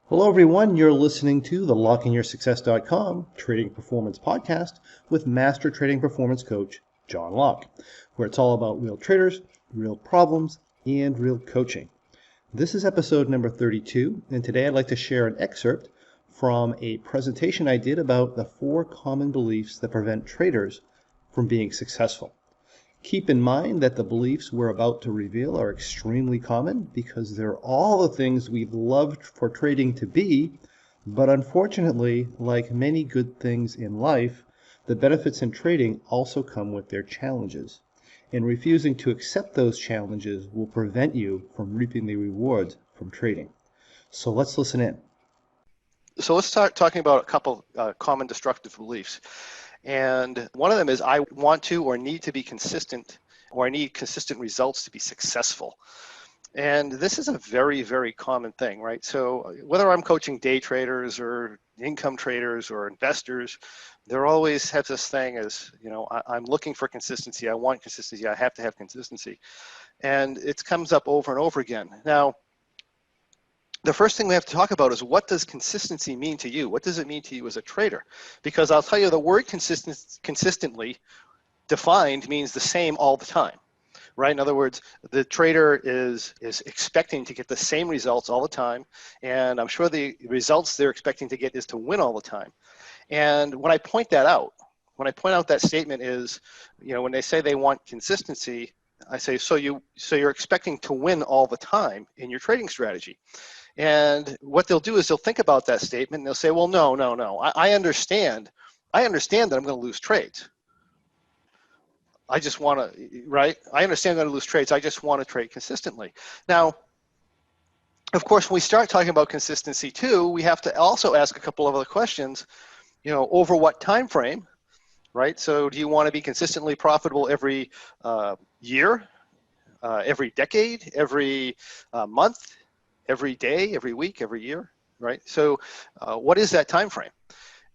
Hello, everyone. You're listening to the LockInYourSuccess.com Trading Performance Podcast with Master Trading Performance Coach John Locke, where it's all about real traders, real problems, and real coaching. This is episode number 32, and today I'd like to share an excerpt from a presentation I did about the 4 common beliefs that prevent traders from being successful. Keep in mind that the beliefs we're about to reveal are extremely common because they're all the things we've loved for trading to be, but unfortunately, like many good things in life, the benefits in trading also come with their challenges. And refusing to accept those challenges will prevent you from reaping the rewards from trading. So let's listen in. So let's start talking about a couple common destructive beliefs. And one of them is I want to or need to be consistent, or I need consistent results to be successful. And this is a very, very common thing, right? So whether I'm coaching day traders or income traders or investors, there always have this thing as, I'm looking for consistency. I want consistency. I have to have consistency. And it comes up over and over again. Now, the first thing we have to talk about is, what does consistency mean to you? What does it mean to you as a trader? Because I'll tell you, the word consistently defined means the same all the time, right? In other words, the trader is expecting to get the same results all the time, and I'm sure the results they're expecting to get is to win all the time. And when I point out that statement is, when they say they want consistency, I say, so you're expecting to win all the time in your trading strategy. And what they'll do is they'll think about that statement and they'll say, well, no. I understand that I'm going to lose trades. I just want to, right? I understand I'm going to lose trades. I just want to trade consistently. Now, of course, when we start talking about consistency too, we have to also ask a couple of other questions, over what time frame, right? So do you want to be consistently profitable every year, every decade, every month, every day, every week, every year, right? So what is that time frame?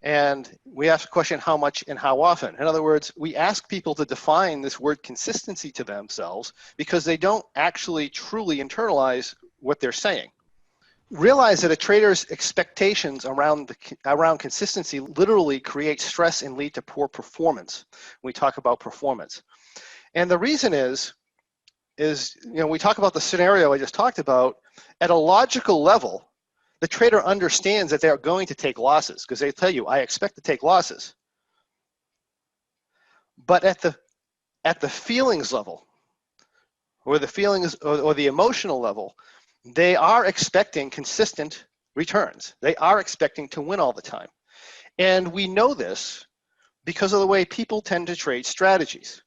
And we ask the question, how much and how often? In other words, we ask people to define this word consistency to themselves because they don't actually truly internalize what they're saying. Realize that a trader's expectations around consistency literally create stress and lead to poor performance when we talk about performance. And the reason is, we talk about the scenario I just talked about. At a logical level, the trader understands that they're going to take losses because they tell you, I expect to take losses. But at the feelings level, or the feelings or the emotional level, they are expecting consistent returns. They are expecting to win all the time. And we know this because of the way people tend to trade strategies.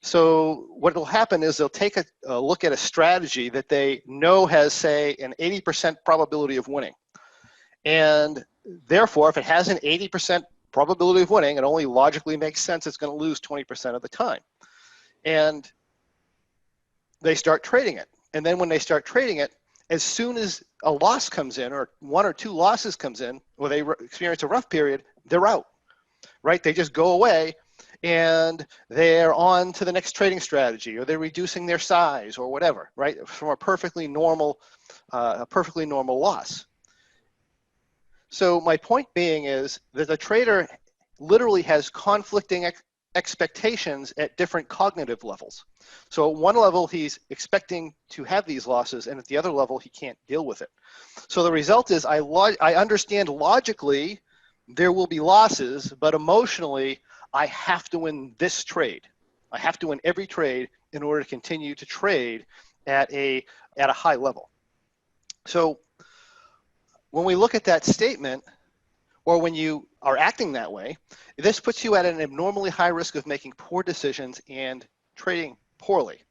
So what will happen is they'll take a look at a strategy that they know has, say, an 80% probability of winning. And therefore, if it has an 80% probability of winning, it only logically makes sense it's going to lose 20% of the time. And they start trading it. And then when they start trading it, as soon as a loss comes in, or 1 or 2 losses comes in, or they experience a rough period, they're out, right? They just go away. And they're on to the next trading strategy, or they're reducing their size or whatever, right? From a perfectly normal loss. So my point being is that the trader literally has conflicting expectations at different cognitive levels. So at one level, he's expecting to have these losses, and at the other level, he can't deal with it. So the result is I understand logically there will be losses, but emotionally, I have to win this trade. I have to win every trade in order to continue to trade at a high level. So when we look at that statement, or when you are acting that way, this puts you at an abnormally high risk of making poor decisions and trading poorly.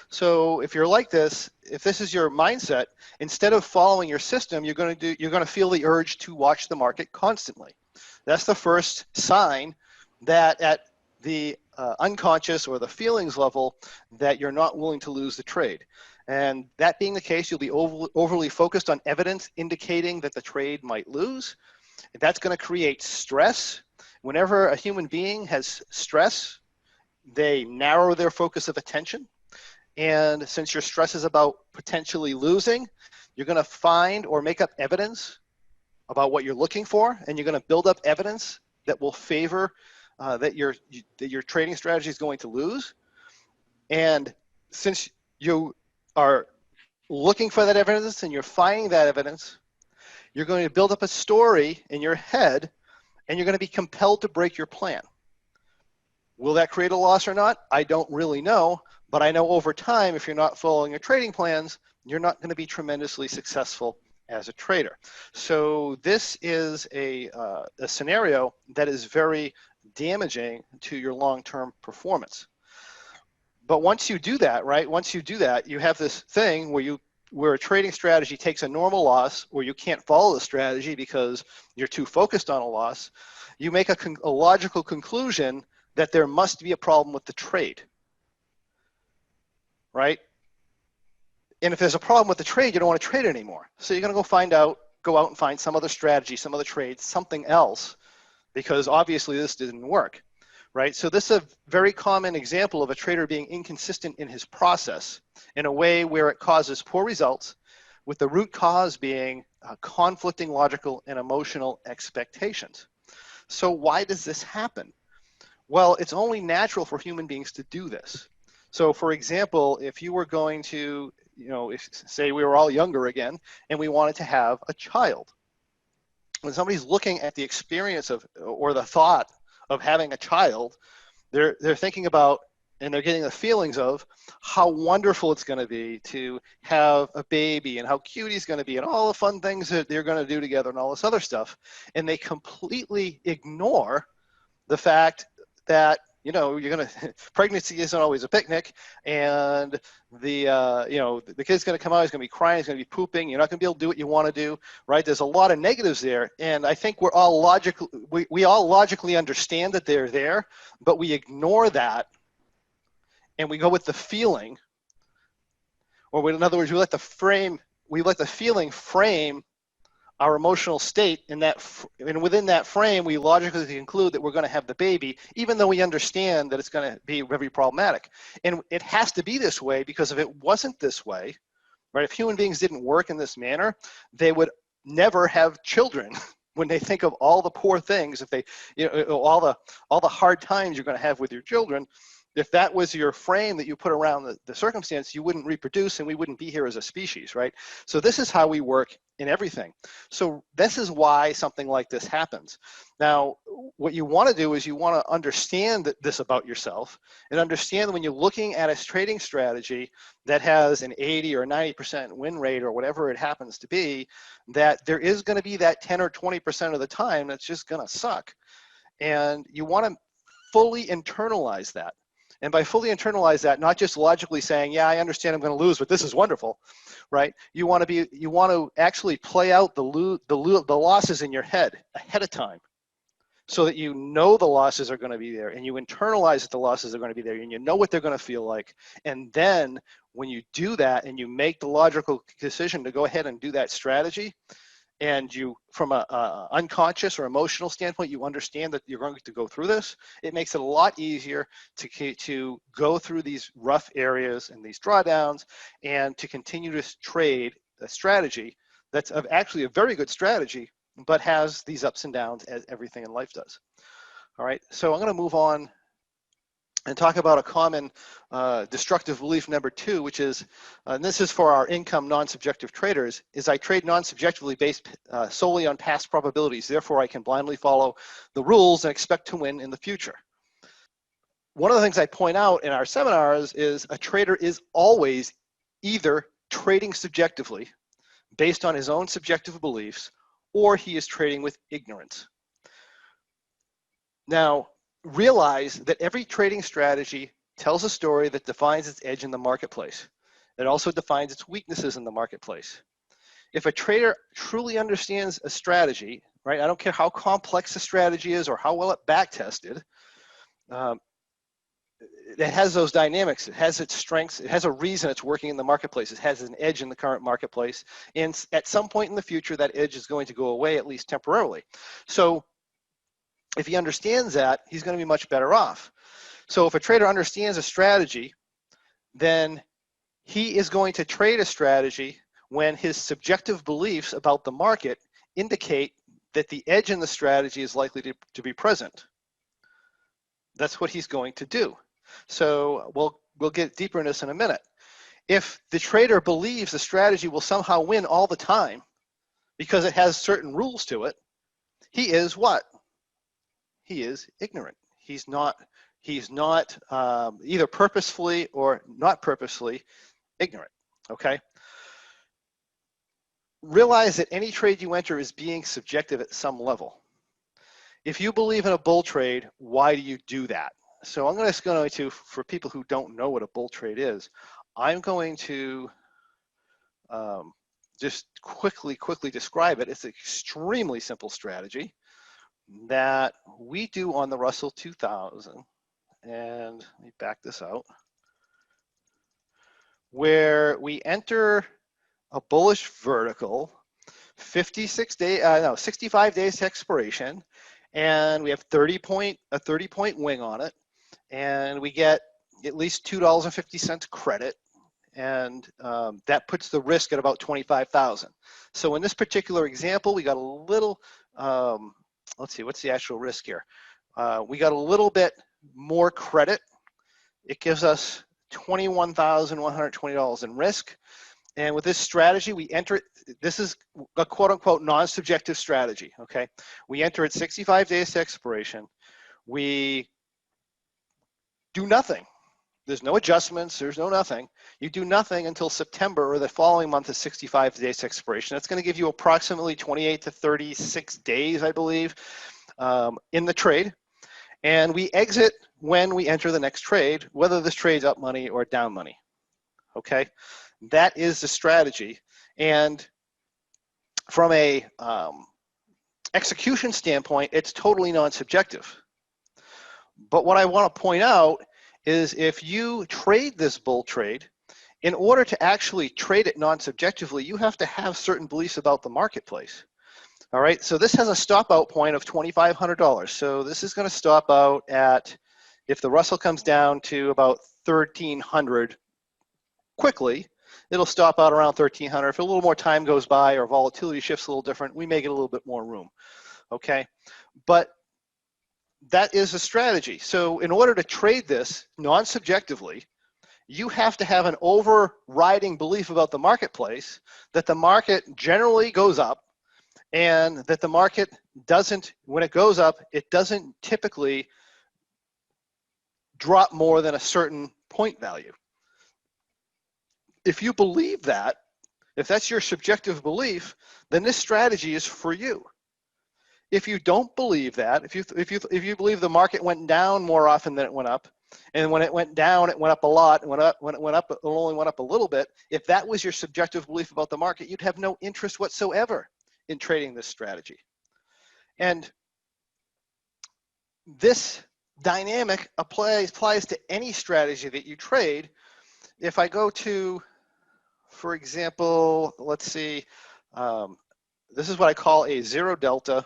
So if you're like this, if this is your mindset, instead of following your system, you're going to feel the urge to watch the market constantly. That's the first sign that at the unconscious or the feelings level that you're not willing to lose the trade. And that being the case, you'll be overly focused on evidence indicating that the trade might lose. That's going to create stress. Whenever a human being has stress, they narrow their focus of attention. And since your stress is about potentially losing, you're going to find or make up evidence about what you're looking for, and you're going to build up evidence that will favor that your trading strategy is going to lose. And since you are looking for that evidence and you're finding that evidence, you're going to build up a story in your head, and you're going to be compelled to break your plan. Will that create a loss or not? I don't really know, but I know over time, if you're not following your trading plans, you're not going to be tremendously successful as a trader. So this is a scenario that is very damaging to your long-term performance. But once you do that, right? Once you do that, you have this thing where a trading strategy takes a normal loss, or you can't follow the strategy because you're too focused on a loss. You make a logical conclusion that there must be a problem with the trade, right? And if there's a problem with the trade, you don't want to trade it anymore. So you're going to go out and find some other strategy, some other trade, something else, because obviously this didn't work, right? So this is a very common example of a trader being inconsistent in his process in a way where it causes poor results, with the root cause being conflicting logical and emotional expectations. So why does this happen? Well, it's only natural for human beings to do this. So for example, if you were going to, say we were all younger again and we wanted to have a child, when somebody's looking at the experience of, or the thought of having a child, they're thinking about, and they're getting the feelings of how wonderful it's going to be to have a baby, and how cute he's going to be, and all the fun things that they're going to do together, and all this other stuff. And they completely ignore the fact that, pregnancy isn't always a picnic, and the kid's going to come out, he's going to be crying, he's going to be pooping, you're not going to be able to do what you want to do, right? There's a lot of negatives there, and I think we all logically understand that they're there, but we ignore that, and we go with the feeling, or in other words, we let the feeling frame our emotional state, and within that frame, we logically conclude that we're going to have the baby, even though we understand that it's going to be very problematic. And it has to be this way, because if it wasn't this way, right, if human beings didn't work in this manner, they would never have children. When they think of all the poor things, if they, all the hard times you're going to have with your children, if that was your frame that you put around the circumstance, you wouldn't reproduce, and we wouldn't be here as a species, right? So this is how we work in everything. So this is why something like this happens. Now, what you want to do is you want to understand this about yourself, and understand when you're looking at a trading strategy that has an 80 or 90% win rate, or whatever it happens to be, that there is going to be that 10 or 20% of the time that's just going to suck. And you want to fully internalize that. And by fully internalize that, not just logically saying, yeah, I understand I'm going to lose, but this is wonderful, right? You want to actually play out the losses in your head ahead of time, so that you know the losses are going to be there, and you internalize that the losses are going to be there, and you know what they're going to feel like. And then when you do that, and you make the logical decision to go ahead and do that strategy, and you, from a unconscious or emotional standpoint, you understand that you're going to go through this, it makes it a lot easier to go through these rough areas and these drawdowns, and to continue to trade a strategy that's actually a very good strategy, but has these ups and downs, as everything in life does. All right, so I'm going to move on and talk about a common destructive belief number 2, which is, and this is for our income non-subjective traders, is I trade non-subjectively based solely on past probabilities. Therefore, I can blindly follow the rules and expect to win in the future. One of the things I point out in our seminars is a trader is always either trading subjectively based on his own subjective beliefs, or he is trading with ignorance. Now, realize that every trading strategy tells a story that defines its edge in the marketplace. It also defines its weaknesses in the marketplace. If a trader truly understands a strategy, right, I don't care how complex the strategy is or how well it back-tested, it has those dynamics, it has its strengths, it has a reason it's working in the marketplace, it has an edge in the current marketplace, and at some point in the future, that edge is going to go away, at least temporarily. So if he understands that, he's going to be much better off. So if a trader understands a strategy, then he is going to trade a strategy when his subjective beliefs about the market indicate that the edge in the strategy is likely to be present. That's what he's going to do. So we'll get deeper in this in a minute. If the trader believes the strategy will somehow win all the time because it has certain rules to it, he is what? He is ignorant. He's not either purposefully or not purposefully ignorant, okay? Realize that any trade you enter is being subjective at some level. If you believe in a bull trade, why do you do that? So I'm going to, for people who don't know what a bull trade is, I'm going to just quickly describe it. It's an extremely simple strategy that we do on the Russell 2000. And let me back this out. Where we enter a bullish vertical, 65 days to expiration, and we have a 30-point wing on it, and we get at least $2.50 credit, and that puts the risk at about 25,000. So in this particular example, we got a little, let's see, what's the actual risk here? We got a little bit more credit. It gives us $21,120 in risk. And with this strategy, we enter it. This is a quote unquote non-subjective strategy, okay? We enter at 65 days to expiration. We do nothing. There's no adjustments, there's no nothing. You do nothing until September or the following month is 65 days to expiration. That's going to give you approximately 28 to 36 days, I believe, in the trade. And we exit when we enter the next trade, whether this trade's up money or down money, okay? That is the strategy. And from a execution standpoint, it's totally non-subjective. But what I want to point out is if you trade this bull trade, in order to actually trade it non-subjectively, you have to have certain beliefs about the marketplace. All right, so this has a stop out point of $2,500. So this is going to stop out at, if the Russell comes down to about 1,300 quickly, it'll stop out around 1,300. If a little more time goes by or volatility shifts a little different, we may get a little bit more room, okay? But that is a strategy. So in order to trade this non-subjectively, you have to have an overriding belief about the marketplace that the market generally goes up and that the market doesn't, when it goes up, it doesn't typically drop more than a certain point value. If you believe that, if that's your subjective belief, then this strategy is for you. If you don't believe that, if you believe the market went down more often than it went up, and when it went down, it went up a lot, and when it went up, it only went up a little bit, if that was your subjective belief about the market, you'd have no interest whatsoever in trading this strategy. And this dynamic applies to any strategy that you trade. If I go to, for example, let's see, this is what I call a zero delta.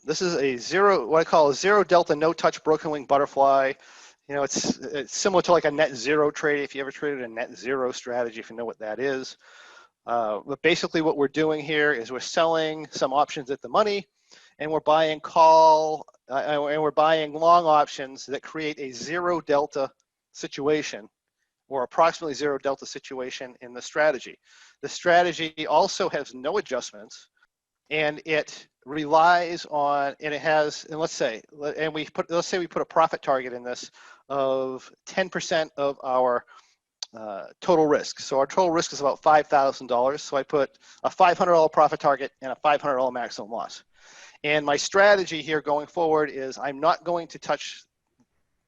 This is what I call a zero delta no touch broken wing butterfly. You know, it's similar to like a net zero trade. If you ever traded a net zero strategy, if you know what that is. But basically what we're doing here is we're selling some options at the money, and we're buying and we're buying long options that create a zero delta situation, or approximately zero delta situation in the strategy. The strategy also has no adjustments, and it relies on, and it has, and let's say we put a profit target in this of 10% of our total risk. So our total risk is about $5,000. So I put a $500 profit target and a $500 maximum loss. And my strategy here going forward is I'm not going to touch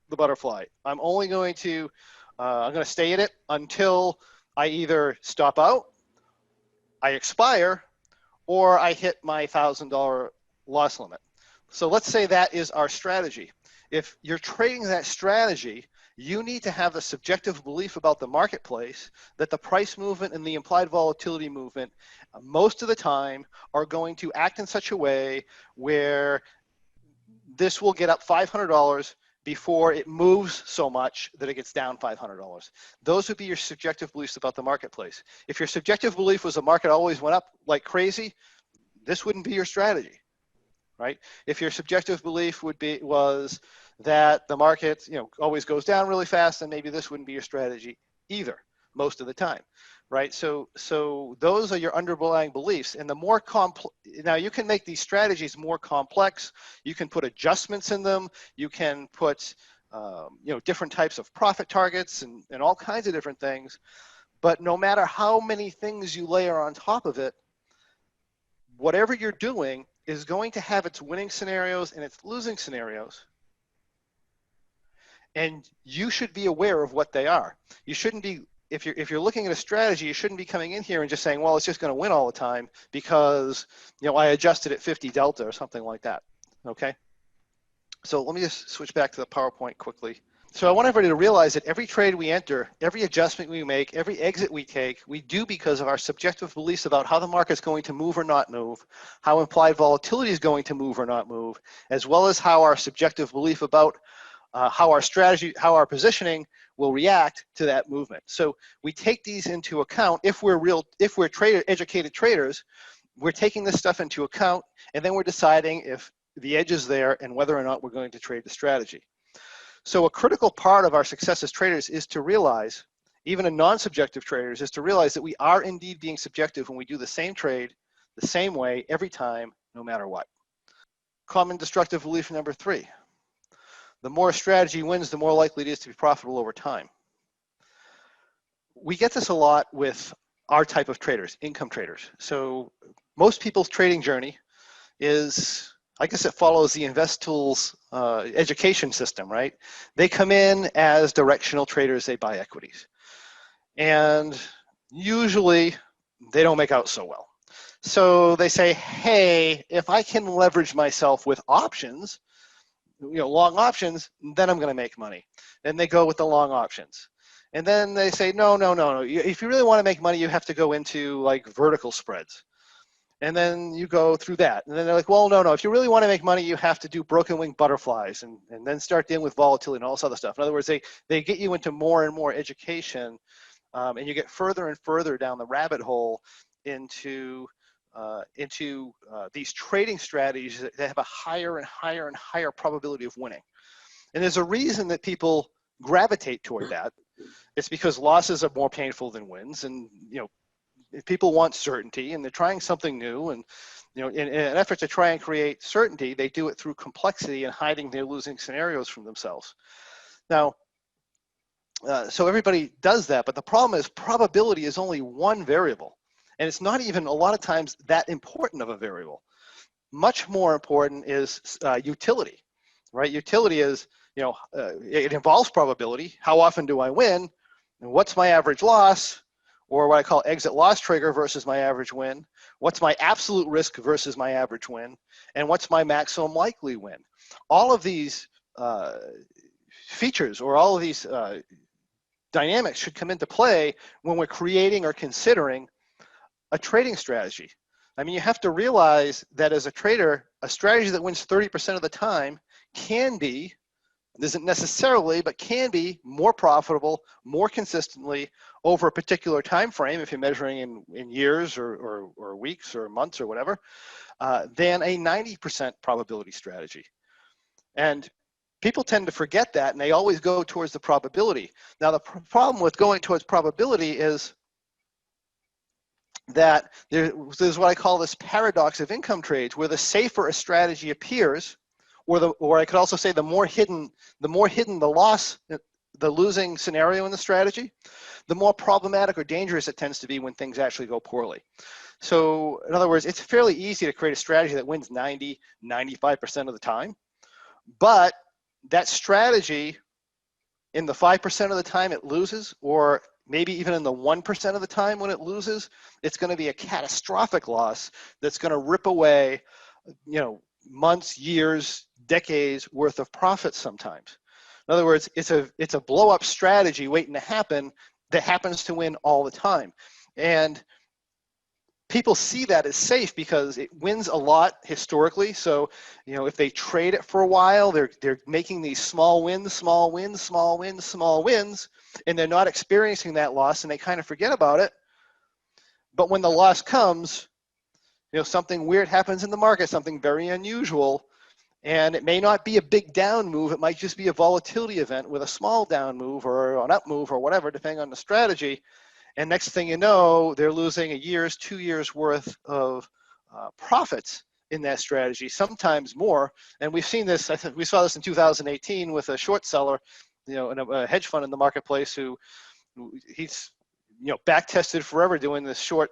the butterfly. I'm only going to, I'm going to stay in it until I either stop out, I expire, or I hit my $1,000 loss limit. So let's say that is our strategy. If you're trading that strategy, you need to have the subjective belief about the marketplace that the price movement and the implied volatility movement most of the time are going to act in such a way where this will get up $500 before it moves so much that it gets down $500. Those would be your subjective beliefs about the marketplace. If your subjective belief was the market always went up like crazy, this wouldn't be your strategy, right? If your subjective belief was that the market, always goes down really fast, then maybe this wouldn't be your strategy either most of the time, right? So those are your underlying beliefs, and the more complex. Now you can make these strategies more complex. You can put adjustments in them. You can put different types of profit targets and all kinds of different things. But no matter how many things you layer on top of it, whatever you're doing is going to have its winning scenarios and its losing scenarios. And you should be aware of what they are. You shouldn't be, if you're looking at a strategy, you shouldn't be coming in here and just saying, well, it's just going to win all the time because I adjusted at 50 delta or something like that. Okay. So let me just switch back to the PowerPoint quickly. So I want everybody to realize that every trade we enter, every adjustment we make, every exit we take, we do because of our subjective beliefs about how the market's going to move or not move, how implied volatility is going to move or not move, as well as how our subjective belief about how our strategy, how our positioning will react to that movement. So we take these into account. If we're educated traders, we're taking this stuff into account, and then we're deciding if the edge is there and whether or not we're going to trade the strategy. So a critical part of our success as traders is to realize, even in non-subjective traders, is to realize that we are indeed being subjective when we do the same trade the same way every time, no matter what. Common destructive belief number 3. The more a strategy wins, the more likely it is to be profitable over time. We get this a lot with our type of traders, income traders. So most people's trading journey is, I guess it follows the InvestTools education system, right? They come in as directional traders, they buy equities. And usually they don't make out so well. So they say, hey, if I can leverage myself with options, long options, then I'm going to make money. Then they go with the long options. And then they say, no. If you really want to make money, you have to go into like vertical spreads. And then you go through that. And then they're like, well, no. If you really want to make money, you have to do broken wing butterflies and then start dealing with volatility and all this other stuff. In other words, they get you into more and more education, and you get further and further down the rabbit hole into these trading strategies that have a higher and higher and higher probability of winning. And there's a reason that people gravitate toward that. It's because losses are more painful than wins, and if people want certainty and they're trying something new, and in an effort to try and create certainty, they do it through complexity and hiding their losing scenarios from themselves. Now, so everybody does that, but the problem is probability is only one variable. And it's not even a lot of times that important of a variable. Much more important is utility, right? Utility is, it involves probability. How often do I win? And what's my average loss? Or what I call exit loss trigger versus my average win? What's my absolute risk versus my average win? And what's my maximum likely win? All of these features or all of these dynamics should come into play when we're creating or considering a trading strategy. I mean, you have to realize that as a trader, a strategy that wins 30% of the time can be, isn't necessarily, but can be more profitable, more consistently over a particular time frame, if you're measuring in years or weeks or months or whatever, than a 90% probability strategy. And people tend to forget that, and they always go towards the probability. Now, the problem with going towards probability is that there's what I call this paradox of income trades, where the safer a strategy appears, or I could also say the more hidden the loss, the losing scenario in the strategy, the more problematic or dangerous it tends to be when things actually go poorly. So in other words, it's fairly easy to create a strategy that wins 90, 95% of the time, but that strategy in the 5% of the time it loses, or maybe even in the 1% of the time when it loses, it's going to be a catastrophic loss that's going to rip away, months, years, decades worth of profits sometimes. In other words, it's a blow up strategy waiting to happen that happens to win all the time. And people see that as safe because it wins a lot historically. So, if they trade it for a while, they're making these small wins, small wins, small wins, small wins, and they're not experiencing that loss, and they kind of forget about it. But when the loss comes, something weird happens in the market, something very unusual, and it may not be a big down move. It might just be a volatility event with a small down move or an up move or whatever, depending on the strategy. And next thing you know, they're losing a year's, 2 years worth of profits in that strategy, sometimes more. And we've seen this, I think we saw this in 2018 with a short seller, in a hedge fund in the marketplace he's back tested forever doing this short,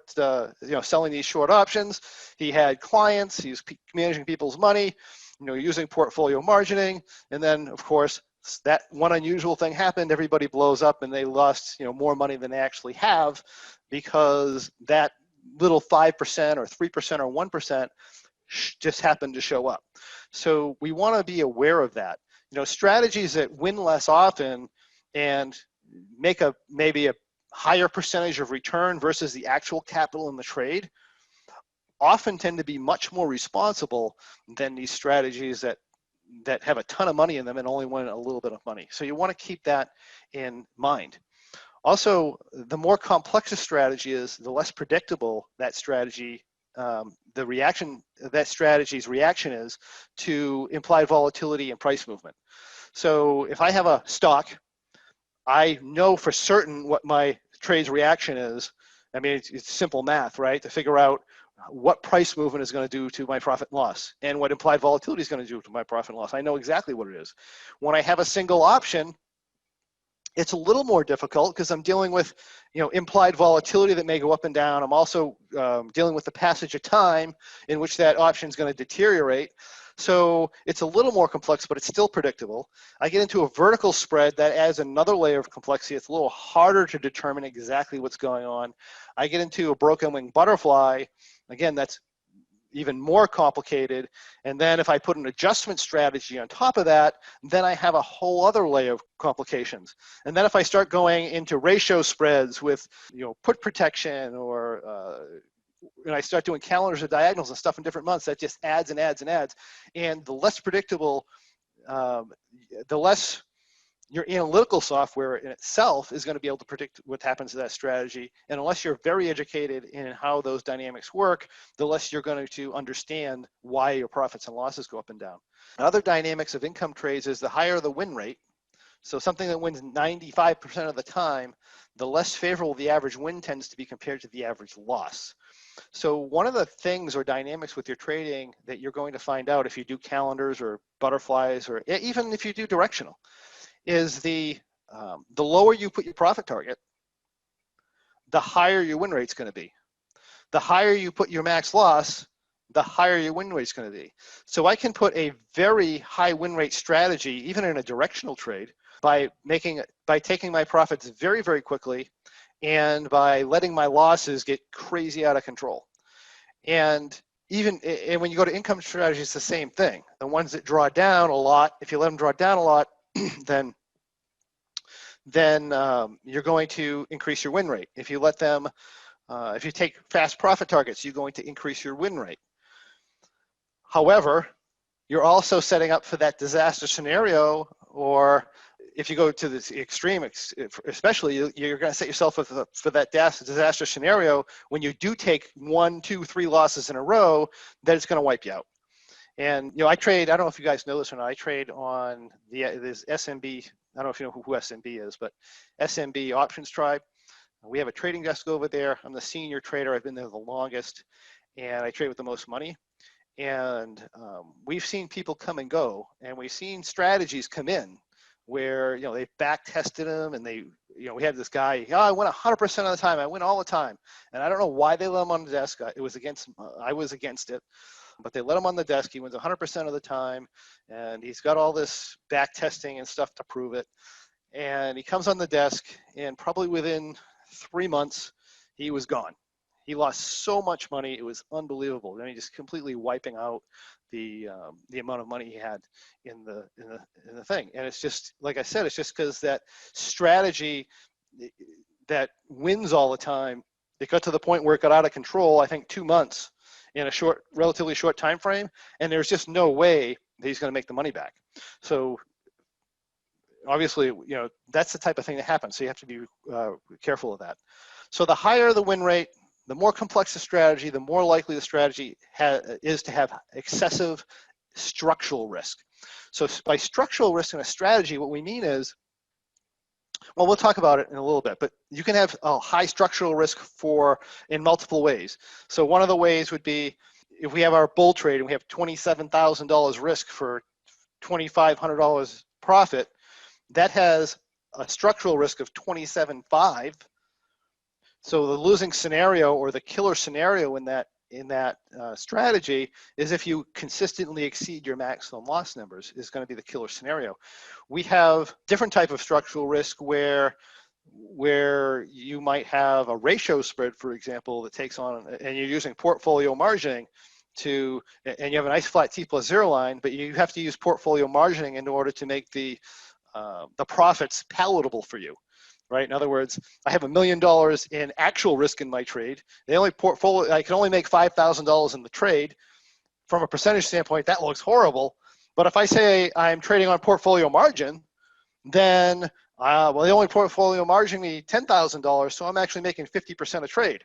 selling these short options. He had clients, he's managing people's money, using portfolio margining. And then of course, that one unusual thing happened, everybody blows up and they lost, more money than they actually have because that little 5% or 3% or 1% just happened to show up. So we want to be aware of that. Strategies that win less often and make maybe a higher percentage of return versus the actual capital in the trade often tend to be much more responsible than these strategies that have a ton of money in them and only win a little bit of money. So you want to keep that in mind. Also, the more complex a strategy is, the less predictable that strategy, that strategy's reaction is to implied volatility and price movement. So if I have a stock, I know for certain what my trade's reaction is. I mean, it's simple math, right? To figure out what price movement is going to do to my profit and loss and what implied volatility is going to do to my profit and loss. I know exactly what it is. When I have a single option, it's a little more difficult because I'm dealing with, implied volatility that may go up and down. I'm also dealing with the passage of time in which that option is going to deteriorate. So it's a little more complex, but it's still predictable. I get into a vertical spread that adds another layer of complexity. It's a little harder to determine exactly what's going on. I get into a broken wing butterfly. Again, that's even more complicated. And then if I put an adjustment strategy on top of that, then I have a whole other layer of complications. And then if I start going into ratio spreads with, put protection and I start doing calendars or diagonals and stuff in different months, that just adds and adds and adds. And the less predictable, the less your analytical software in itself is going to be able to predict what happens to that strategy. And unless you're very educated in how those dynamics work, the less you're going to understand why your profits and losses go up and down. Other dynamics of income trades is the higher the win rate. So something that wins 95% of the time, the less favorable the average win tends to be compared to the average loss. So one of the things or dynamics with your trading that you're going to find out if you do calendars or butterflies, or even if you do directional, is the lower you put your profit target, the higher your win rate's going to be. The higher you put your max loss, the higher your win rate's going to be. So I can put a very high win rate strategy, even in a directional trade, by taking my profits very, very quickly and by letting my losses get crazy out of control. And when you go to income strategies, it's the same thing. The ones that draw down a lot, if you let them draw down a lot, then you're going to increase your win rate. If you let them, if you take fast profit targets, you're going to increase your win rate. However, you're also setting up for that disaster scenario, or if you go to the extreme, especially, you're going to set yourself up for that disaster scenario when you do take 1, 2, 3 losses in a row, that it's going to wipe you out. And I trade, I don't know if you guys know this or not, I trade on this SMB, I don't know if you know who SMB is, but SMB Options Tribe. We have a trading desk over there. I'm the senior trader. I've been there the longest, and I trade with the most money. And we've seen people come and go, and we've seen strategies come in where they've back tested them, and we had this guy, I win 100% of the time. I win all the time, and I don't know why they let him on the desk. I was against it. But they let him on the desk. He wins 100% of the time, and he's got all this back testing and stuff to prove it. And he comes on the desk, and probably within 3 months, he was gone. He lost so much money; it was unbelievable. I mean, just completely wiping out the amount of money he had in the thing. And it's just, like I said, it's just because that strategy that wins all the time It got to the point where it got out of control, I think 2 months in a relatively short time frame, and there's just no way that he's going to make the money back. So obviously, that's the type of thing that happens. So you have to be careful of that. So the higher the win rate, the more complex the strategy, the more likely the strategy is to have excessive structural risk. So by structural risk in a strategy, what we mean is, well, we'll talk about it in a little bit, but you can have a high structural risk in multiple ways. So one of the ways would be if we have our bull trade and we have $27,000 risk for $2,500 profit, that has a structural risk of 27.5. So the losing scenario or the killer scenario in that strategy is if you consistently exceed your maximum loss numbers is going to be the killer scenario. We have different type of structural risk where you might have a ratio spread, for example, that takes on, and you're using portfolio margining and you have a nice flat T+0 line, but you have to use portfolio margining in order to make the profits palatable for you. Right. In other words, I have $1 million in actual risk in my trade. I can only make $5,000 in the trade. From a percentage standpoint, that looks horrible. But if I say I'm trading on portfolio margin, then they only portfolio margin me $10,000, so I'm actually making 50% a trade.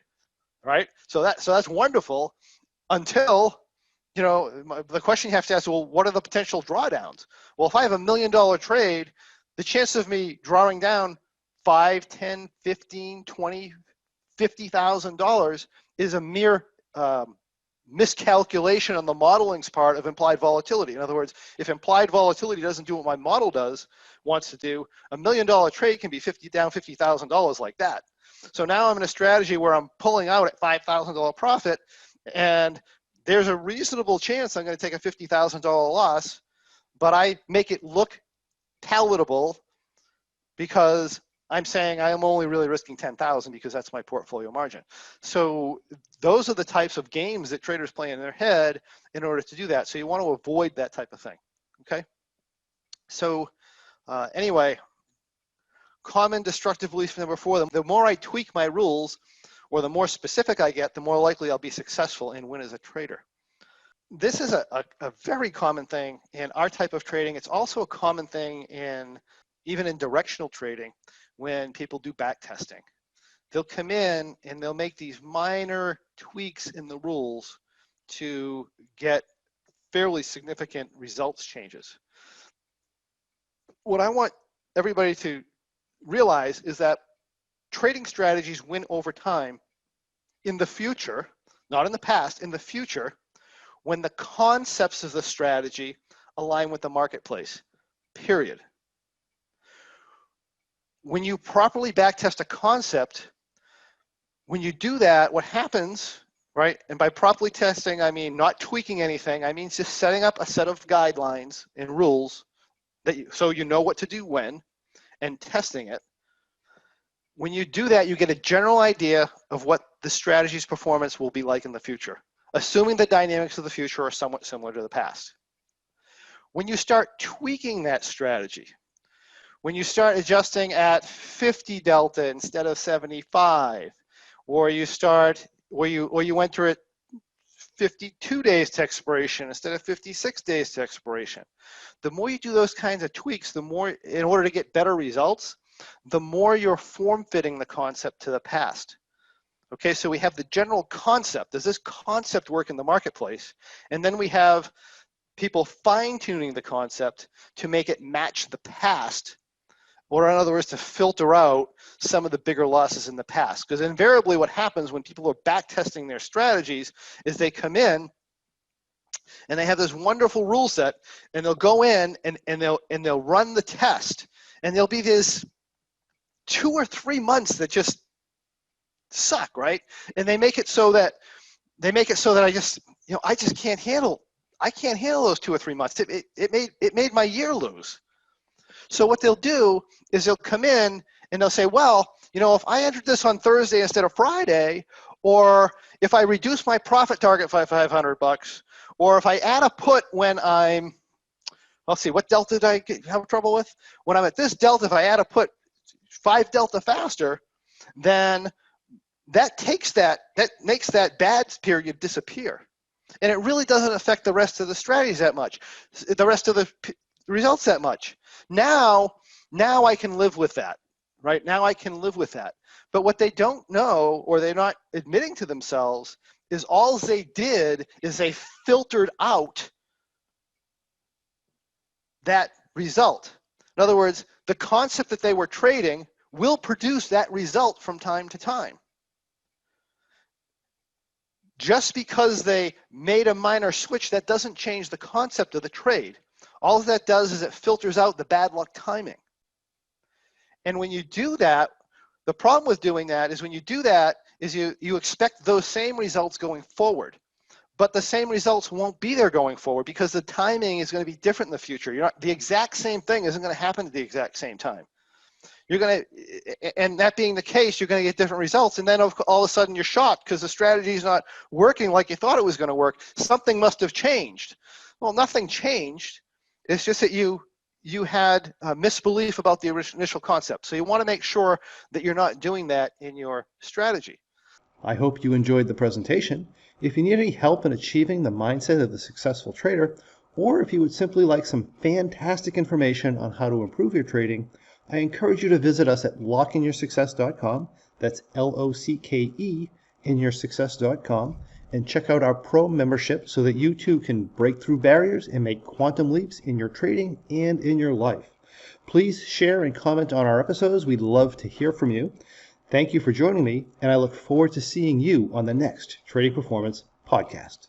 Right. So that's wonderful until the question you have to ask, well, what are the potential drawdowns? Well, if I have $1 million trade, the chance of me drawing down $5, 10, 15, 20, $50,000 is a mere miscalculation on the modeling's part of implied volatility. In other words, if implied volatility doesn't do what my model wants to do, $1 million trade can be down $50,000 like that. So now I'm in a strategy where I'm pulling out at $5,000 profit, and there's a reasonable chance I'm going to take a $50,000 loss, but I make it look palatable because I'm saying I'm only really risking 10,000 because that's my portfolio margin. So those are the types of games that traders play in their head in order to do that. So you want to avoid that type of thing, okay? So anyway, common destructive belief number 4, the more I tweak my rules or the more specific I get, the more likely I'll be successful and win as a trader. This is a very common thing in our type of trading. It's also a common thing even in directional trading when people do back testing. They'll come in and they'll make these minor tweaks in the rules to get fairly significant results changes. What I want everybody to realize is that trading strategies win over time in the future, not in the past, in the future, when the concepts of the strategy align with the marketplace, period. When you properly backtest a concept, when you do that, what happens, right? And by properly testing, I mean not tweaking anything. I mean just setting up a set of guidelines and rules so you know what to do when, and testing it. When you do that, you get a general idea of what the strategy's performance will be like in the future, assuming the dynamics of the future are somewhat similar to the past. When you start tweaking that strategy, when you start adjusting at 50 delta instead of 75, or you enter at 52 days to expiration instead of 56 days to expiration, the more you do those kinds of tweaks, the more, in order to get better results, the more you're form-fitting the concept to the past. Okay, so we have the general concept. Does this concept work in the marketplace? And then we have people fine-tuning the concept to make it match the past, or in other words, to filter out some of the bigger losses in the past. Because invariably what happens when people are back testing their strategies is they come in and they have this wonderful rule set, and they'll go in and they'll run the test, and there'll be this 2 or 3 months that just suck, right? And they make it so that I just can't handle those 2 or 3 months. It made my year lose. So what they'll do is they'll come in and they'll say, well, if I entered this on Thursday instead of Friday, or if I reduce my profit target by $500, or if I add a put when let's see, what delta did I have trouble with? When I'm at this delta, if I add a put 5 delta faster, then that makes that bad period disappear. And it really doesn't affect the rest of the strategies that much, the rest of the results that much. Now I can live with that, right? Now I can live with that. But what they don't know, or they're not admitting to themselves, is all they did is they filtered out that result. In other words, the concept that they were trading will produce that result from time to time. Just because they made a minor switch, that doesn't change the concept of the trade. All that does is it filters out the bad luck timing. And when you do that, the problem with doing that is when you do that is you expect those same results going forward. But the same results won't be there going forward because the timing is going to be different in the future. The exact same thing isn't going to happen at the exact same time. And that being the case, you're going to get different results. And then all of a sudden you're shocked because the strategy is not working like you thought it was going to work. Something must have changed. Well, nothing changed. It's just that you had a misbelief about the initial concept. So you want to make sure that you're not doing that in your strategy. I hope you enjoyed the presentation. If you need any help in achieving the mindset of the successful trader, or if you would simply like some fantastic information on how to improve your trading, I encourage you to visit us at lockinyoursuccess.com. That's LOCKE in yoursuccess.com, and check out our pro membership so that you too can break through barriers and make quantum leaps in your trading and in your life. Please share and comment on our episodes. We'd love to hear from you. Thank you for joining me, and I look forward to seeing you on the next Trading Performance podcast.